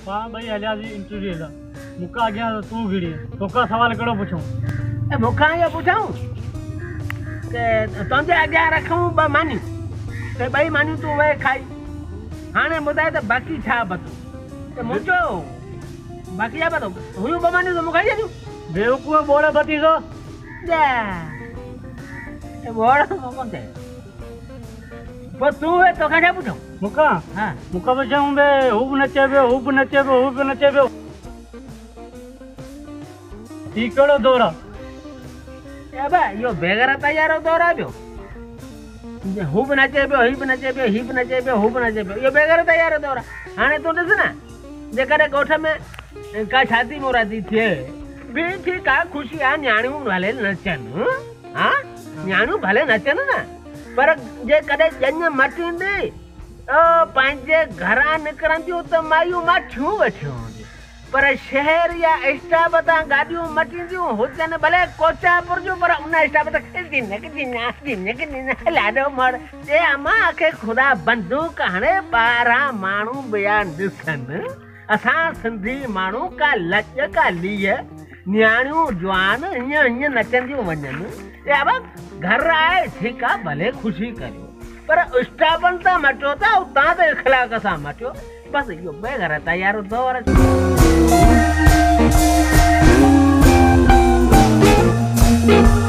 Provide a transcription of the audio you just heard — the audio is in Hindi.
पा भाई हलिया जी इंटरव्यू ला मुका आ गया तू गिड़ी तो का सवाल कड़ो पूछूं ए मुका ये पूछाऊं के तुंहिंजे अॻियां रखूं ॿ मानियूं ते ॿई मानियूं तूं वे खाई हाणे ॿुधाए त बाक़ी छा बतो ते मुंहिंजो बाक़ी छा बतो हुयूं ॿ मानियूं त मूं खाई छॾियूं बेवकूफ़ बोड़े बती तो जा ए बोड़ कोन थे पर तूं वे तो छा पुछूं मुका हाँ मुका पूछूं बे हूब नचे पियो ई कड़ो दौरा ए बा यो बेगर तैयारो दौरा पियो हू बि नचे पियो ही बि नचे पियो ही बि नचे पियो हू बि नचे पियो इहो बेगर तैयारो दौरा हाणे तूं ॾिस न जेकॾहिं ॻोठ में का शादी मुरादी थिए बि ठीकु आहे ख़ुशी आहे न्याणियूं भले नचनि हा न्याणियूं भले नचनि न पर जेकॾहिं ॼञ मटींदी पंहिंजे घरां निकिरंदियूं त मायूं माठियूं वेठियूं हूंदियूं पर शहर या स्टाफ तां गाॾियूं मटींदियूं हुजनि भले कोचापुर जूं पर उन स्टाफ त लाॾो मड़ जे अमां खे ख़ुदा बंदूक हणे ॿारहां माण्हू ॿिया ॾिसनि असां सिंधी माण्हू का लच का लीह न्याणियूं जवान हीअं नचंदियूं वञनि या बस घर आहे ठीकु आहे भले ख़ुशी करियो पर स्टाफनि तां मटियो था तव्हां त इख़लाक़ सां मटियो बसि इहो बेगर तयारो दौर Thank you.